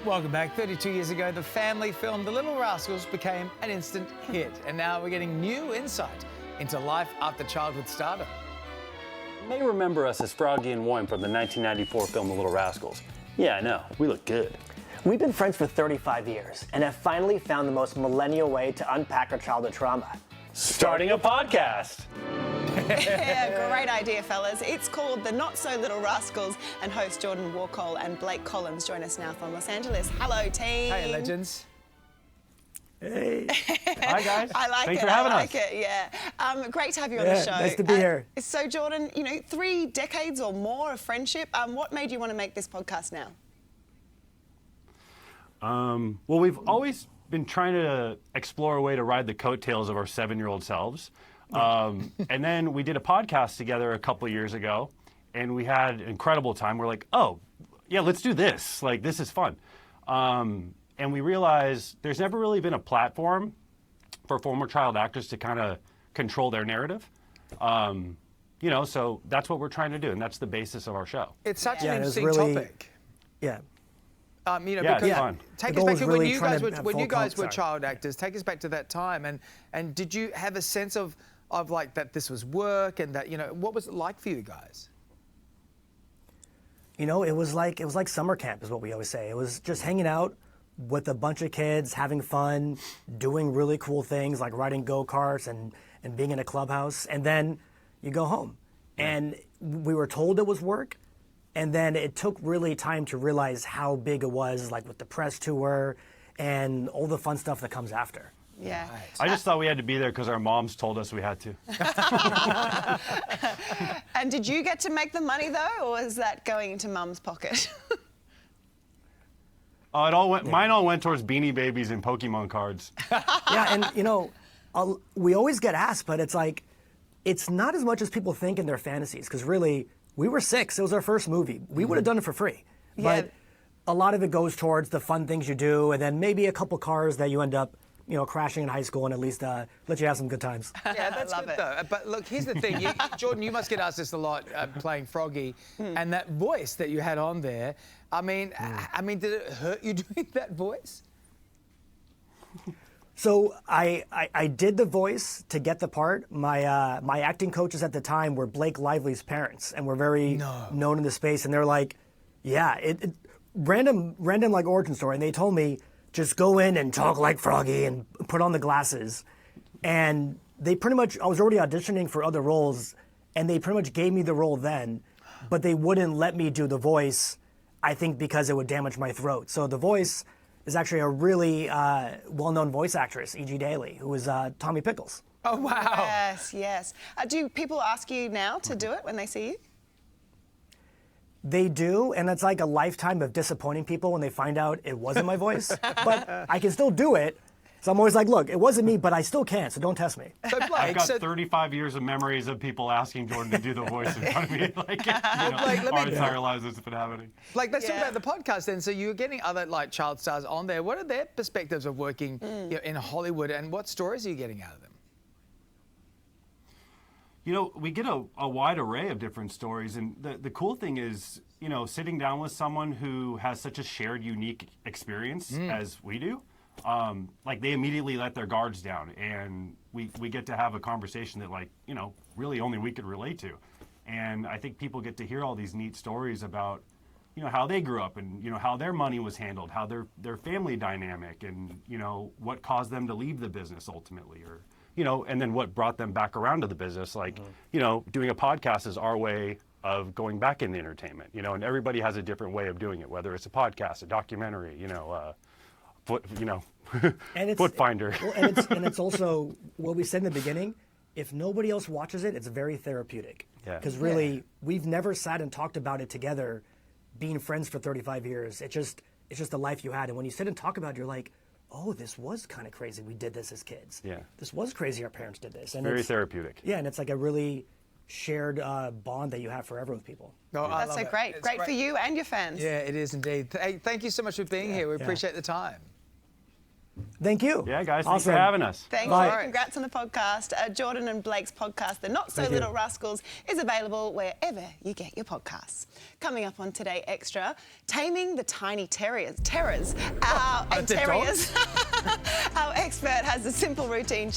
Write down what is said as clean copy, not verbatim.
Welcome back. 32 years ago, the family film The Little Rascals became an instant hit. And now we're getting new insight into life after childhood stardom. You may remember us as Froggy and Warren from the 1994 film The Little Rascals. Yeah, I know. We look good. We've been friends for 35 years and have finally found the most millennial way to unpack our childhood trauma. Starting a podcast. Yeah, great idea, fellas. It's called The Not So Little Rascals, and host Jordan Warcol and Blake Collins join us now from Los Angeles. Hello, team. Hey, legends. Hey. Hi, guys. I like Thanks it. for having I like us. it. Yeah. Great to have you on the show. Nice to be here. So, Jordan, 3 decades or more of friendship. What made you want to make this podcast now? Well, we've always been trying to explore a way to ride the coattails of our 7-year-old selves. And then we did a podcast together a couple of years ago, and we had an incredible time. We're like, oh, yeah, let's do this. Like, this is fun. And we realized there's never really been a platform for former child actors to kind of control their narrative. So that's what we're trying to do, and that's the basis of our show. It's such Yeah, an it was interesting really- topic. Yeah. Yeah, it's fun. Take The us goal back is to really when you trying guys to were have when full you guys were sorry. child actors. Take us back to that time, and did you have a sense of like that this was work, and that what was it like for you guys? It was like summer camp is what we always say. It was just hanging out with a bunch of kids, having fun, doing really cool things like riding go-karts and being in a clubhouse, and then you go home. And we were told it was work, and then it took really time to realize how big it was, like with the press tour and all the fun stuff that comes after. Yeah. I just thought we had to be there because our moms told us we had to. And did you get to make the money, though, or was that going into Mum's pocket? Mine all went towards Beanie Babies and Pokemon cards. Yeah, and we always get asked, but it's like, it's not as much as people think in their fantasies, because really, we were 6. It was our first movie. We would have done it for free. Yeah. But a lot of it goes towards the fun things you do, and then maybe a couple cars that you end up, crashing in high school, and at least let you have some good times. Yeah, that's Love good it. though. But look, here's the thing, Jordan, you must get asked this a lot playing Froggy, and that voice that you had on there. I mean, did it hurt you doing that voice? So I did the voice to get the part. My acting coaches at the time were Blake Lively's parents, and were very known in the space. And they're like, yeah, random like origin story. And they told me, just go in and talk like Froggy and put on the glasses. And they pretty much, I was already auditioning for other roles, and they pretty much gave me the role then, but they wouldn't let me do the voice, I think because it would damage my throat. So the voice is actually a really well-known voice actress, E.G. Daly, who is Tommy Pickles. Oh, wow. Yes. Do people ask you now to do it when they see you? They do, and it's like a lifetime of disappointing people when they find out it wasn't my voice. But I can still do it. So I'm always like, look, it wasn't me, but I still can, so don't test me. So I've Blake, got 35 years of memories of people asking Jordan to do the voice in front of me. Blake, let our me- entire lives it's been happening. Blake, let's talk Yeah. about the podcast then. So you're getting other child stars on there. What are their perspectives of working in Hollywood, and what stories are you getting out of them? We get a wide array of different stories, and the cool thing is, sitting down with someone who has such a shared, unique experience as we do, they immediately let their guards down, and we get to have a conversation that, really only we could relate to. And I think people get to hear all these neat stories about, how they grew up, and, how their money was handled, how their family dynamic, and, what caused them to leave the business ultimately, or and then what brought them back around to the business. Doing a podcast is our way of going back into entertainment, and everybody has a different way of doing it, whether it's a podcast, a documentary, foot finder. Well, and it's also what we said in the beginning. If nobody else watches it, it's very therapeutic. Yeah. Because really, we've never sat and talked about it together, being friends for 35 years. It's just the life you had. And when you sit and talk about it, you're like, oh, this was kind of crazy. We did this as kids. Yeah. This was crazy. Our parents did this. And Very it's therapeutic. Yeah, and it's like a really shared bond that you have forever with people. No, I That's love so it. great. It's Great for you and your fans. Yeah, it is indeed. Hey, thank you so much for being here. We yeah. appreciate the time. Thank you. Yeah, guys, thanks Awesome. for having us. Thanks. Bye. Congrats on the podcast. Jordan and Blake's podcast, The Not So Thank you. Little Rascals, is available wherever you get your podcasts. Coming up on Today Extra, taming the tiny terrors. Our Are they dogs? Our expert has a simple routine